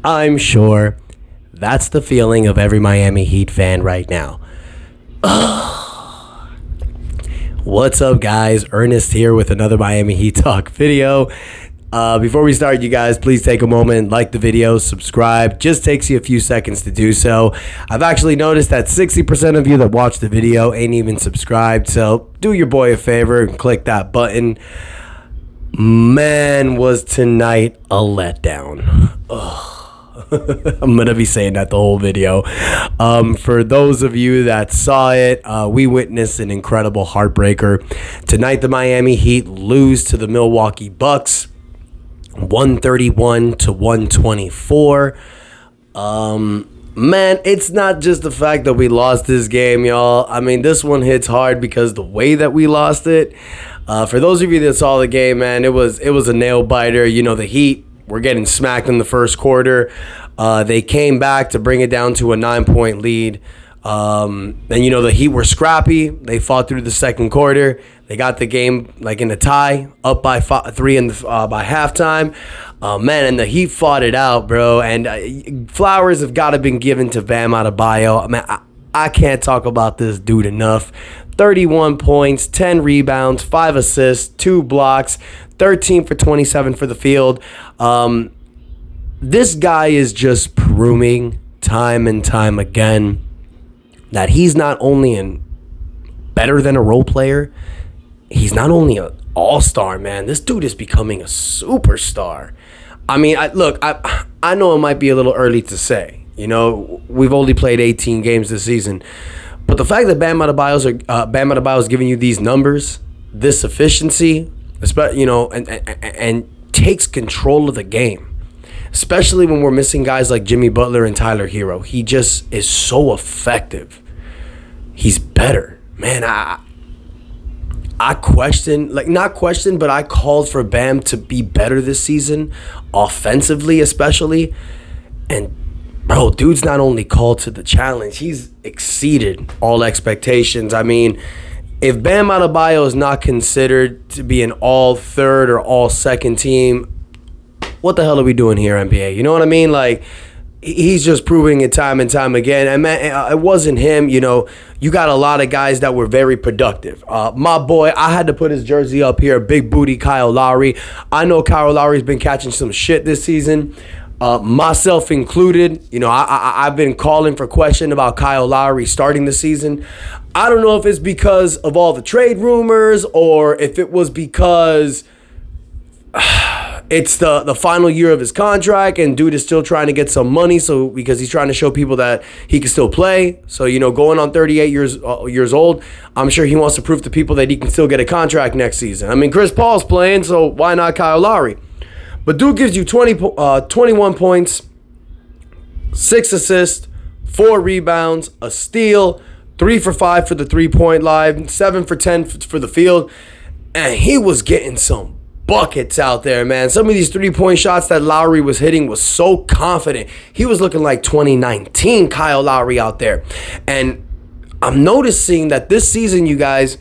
I'm sure that's the feeling of every Miami Heat fan right now. What's up, guys? Ernest here with another Miami Heat Talk video. Before we start, you guys, please take a moment, like the video, subscribe. Just takes you a few seconds to do so. I've actually noticed that 60% of you that watch the video ain't even subscribed, so do your boy a favor and click that button. Man, was tonight a letdown. I'm going to be saying that the whole video. For those of you that saw it, we witnessed an incredible heartbreaker. Tonight, the Miami Heat lose to the Milwaukee Bucks, 131-124. Man, it's not just the fact that we lost this game, y'all. I mean, this one hits hard because the way that we lost it. For those of you that saw the game, man, it was a nail biter. You know, the Heat were getting smacked in the first quarter. They came back to bring it down to a 9-point lead. And, you know, the Heat were scrappy. They fought through the second quarter. They got the game, like, in a tie, up by 3 by halftime. Man, and the Heat fought it out, bro. And flowers have got to been given to Bam Adebayo. Man, I can't talk about this dude enough. 31 points, 10 rebounds, 5 assists, 2 blocks, 13 for 27 for the field. This guy is just proving time and time again that he's not only better than a role player, he's not only an all-star, man. This dude is becoming a superstar. I mean, I know it might be a little early to say. You know, we've only played 18 games this season. But the fact that Bam Adebayo's giving you these numbers, this efficiency, you know, and takes control of the game, especially when we're missing guys like Jimmy Butler and Tyler Hero. He just is so effective. He's better. Man, I questioned, like, not questioned, but I called for Bam to be better this season, offensively especially. And bro, dude's not only called to the challenge, he's exceeded all expectations. I mean, if Bam Adebayo is not considered to be an all-third or all-second team, what the hell are we doing here, NBA? You know what I mean? Like, he's just proving it time and time again. And man, it wasn't him. You know, you got a lot of guys that were very productive. My boy, I had to put his jersey up here, big booty Kyle Lowry. I know Kyle Lowry's been catching some shit this season. Myself included. You know, I've been calling for question about Kyle Lowry starting the season. I don't know if it's because of all the trade rumors or if it was because it's the final year of his contract and dude is still trying to get some money, so because he's trying to show people that he can still play. So, you know, going on 38 years old, I'm sure he wants to prove to people that he can still get a contract next season. I mean, Chris Paul's playing, so why not Kyle Lowry? But dude gives you 21 points, 6 assists, 4 rebounds, a steal, 3 for 5 for the three-point line, 7 for 10 for the field. And he was getting some buckets out there, man. Some of these three-point shots that Lowry was hitting was so confident. He was looking like 2019 Kyle Lowry out there. And I'm noticing that this season, you guys,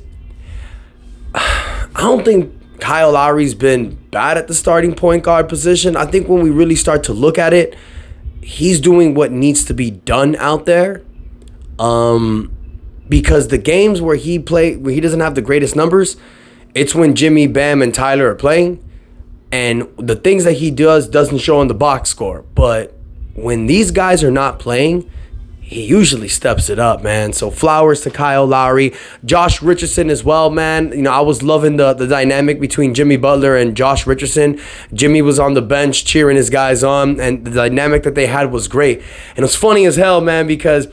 I don't think Kyle Lowry's been bad at the starting point guard position. I think when we really start to look at it, he's doing what needs to be done out there. Because the games where he doesn't have the greatest numbers, it's when Jimmy, Bam, and Tyler are playing. And the things that he doesn't show on the box score. But when these guys are not playing, he usually steps it up, man. So flowers to Kyle Lowry. Josh Richardson as well, man. You know, I was loving the dynamic between Jimmy Butler and Josh Richardson. Jimmy was on the bench cheering his guys on, and the dynamic that they had was great. And it's funny as hell, man, because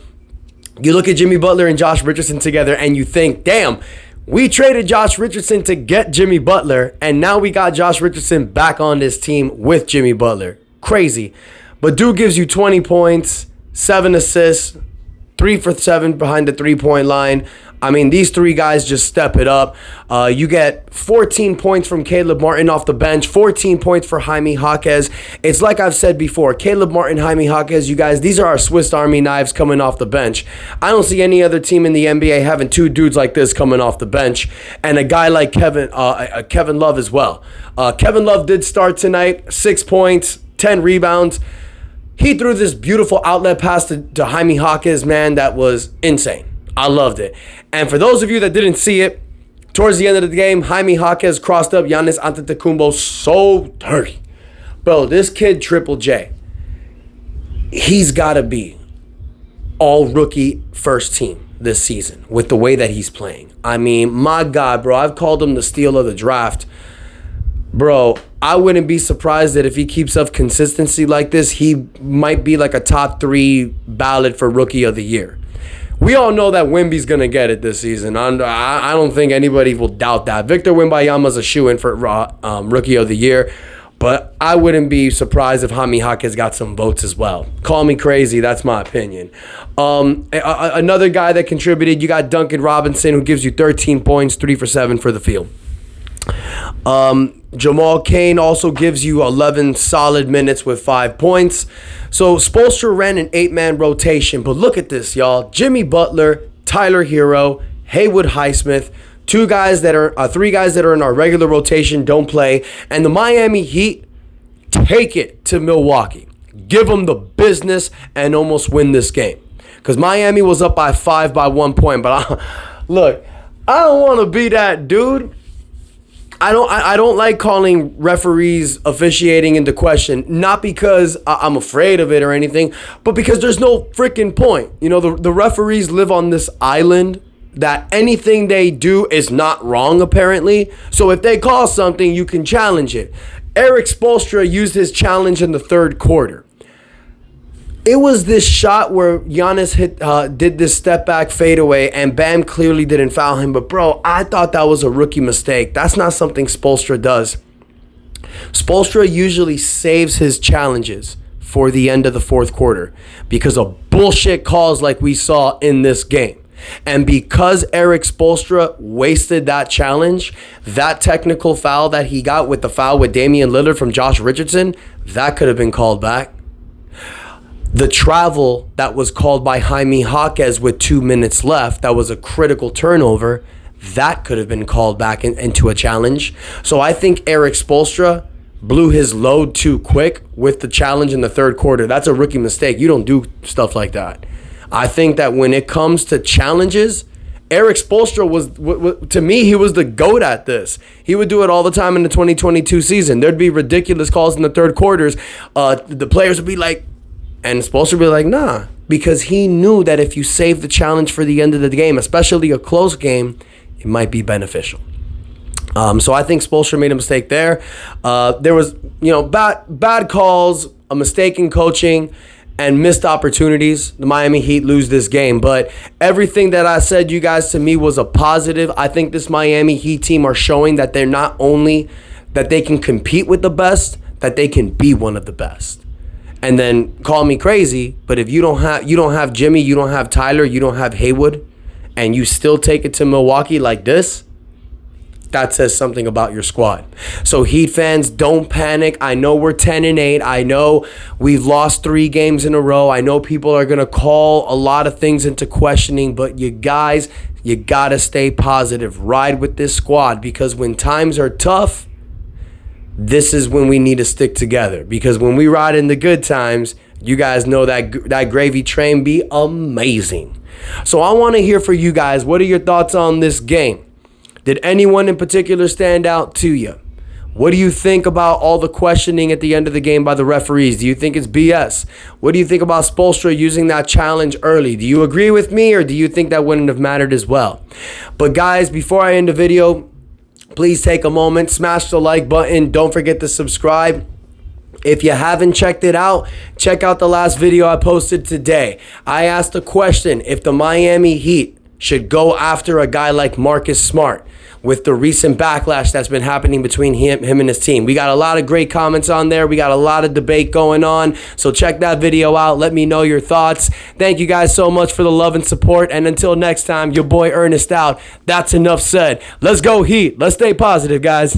you look at Jimmy Butler and Josh Richardson together and you think, damn, we traded Josh Richardson to get Jimmy Butler, and now we got Josh Richardson back on this team with Jimmy Butler. Crazy. But dude gives you 20 points, 7 assists, 3 for 7 behind the three-point line. I mean, these three guys just step it up. You get 14 points from Caleb Martin off the bench, 14 points for Jaime Jaquez. It's like I've said before, Caleb Martin, Jaime Jaquez, you guys, these are our Swiss Army knives coming off the bench. I don't see any other team in the NBA having two dudes like this coming off the bench, and a guy like Kevin Love as well. Kevin Love did start tonight, 6 points, 10 rebounds. He threw this beautiful outlet pass to Jaime Jaquez, man, that was insane. I loved it. And for those of you that didn't see it, towards the end of the game, Jaime Jaquez crossed up Giannis Antetokounmpo so dirty. Bro, this kid, Triple J, he's got to be all rookie first team this season with the way that he's playing. I mean, my God, bro, I've called him the steal of the draft. Bro, I wouldn't be surprised that if he keeps up consistency like this, he might be like a top 3 ballot for rookie of the year. We all know that Wemby's going to get it this season. I don't think anybody will doubt that. Victor Wembanyama's a shoo-in for Rookie of the Year, but I wouldn't be surprised if Jaime Jaquez got some votes as well. Call me crazy. That's my opinion. Another guy that contributed, you got Duncan Robinson, who gives you 13 points, 3 for 7 for the field. Jamal Cain also gives you 11 solid minutes with 5 points. So Spoelstra ran an 8-man rotation, but look at this, y'all. Jimmy Butler, Tyler Hero, Haywood Highsmith, 3 guys that are in our regular rotation don't play, and the Miami Heat take it to Milwaukee. Give them the business and almost win this game. Because Miami was up by 5 by 1 point, but look, I don't want to be that dude. I don't like calling referees officiating into question, not because I'm afraid of it or anything, but because there's no freaking point. You know, the referees live on this island that anything they do is not wrong, apparently. So if they call something, you can challenge it. Eric Spoelstra used his challenge in the third quarter. It was this shot where Giannis did this step back fadeaway, and Bam clearly didn't foul him. But bro, I thought that was a rookie mistake. That's not something Spoelstra does. Spoelstra usually saves his challenges for the end of the fourth quarter because of bullshit calls like we saw in this game. And because Eric Spoelstra wasted that challenge, that technical foul that he got with the foul with Damian Lillard from Josh Richardson, that could have been called back. The travel that was called by Jaime Jaquez with 2 minutes left, that was a critical turnover, that could have been called back into a challenge. So I think Eric Spoelstra blew his load too quick with the challenge in the third quarter. That's a rookie mistake. You don't do stuff like that. I think that when it comes to challenges, Eric Spoelstra was, to me, he was the GOAT at this. He would do it all the time in the 2022 season. There'd be ridiculous calls in the third quarters. The players would be like, and Spoelstra would be like, nah, because he knew that if you save the challenge for the end of the game, especially a close game, it might be beneficial. So I think Spoelstra made a mistake there. There was, bad calls, a mistake in coaching, and missed opportunities. The Miami Heat lose this game. But everything that I said, you guys, to me was a positive. I think this Miami Heat team are showing that they're not only that they can compete with the best, that they can be one of the best. And then call me crazy, but if you don't have Jimmy, you don't have Tyler, you don't have Haywood, and you still take it to Milwaukee like this, that says something about your squad. So Heat fans, don't panic. I know we're 10-8. I know we've lost 3 games in a row. I know people are going to call a lot of things into questioning, but you guys, you got to stay positive. Ride with this squad, because when times are tough, this is when we need to stick together, because when we ride in the good times, you guys know that gravy train be amazing. So I want to hear from you guys. What are your thoughts on this game? Did anyone in particular stand out to you? What do you think about all the questioning at the end of the game by the referees? Do you think it's BS? What do you think about Spoelstra using that challenge early? Do you agree with me, or do you think that wouldn't have mattered as well? But guys, before I end the video, please take a moment, smash the like button. Don't forget to subscribe. If you haven't checked it out, check out the last video I posted today. I asked the question, if the Miami Heat should go after a guy like Marcus Smart with the recent backlash that's been happening between him and his team. We got a lot of great comments on there. We got a lot of debate going on. So check that video out. Let me know your thoughts. Thank you guys so much for the love and support. And until next time, your boy Ernest out. That's enough said. Let's go Heat. Let's stay positive, guys.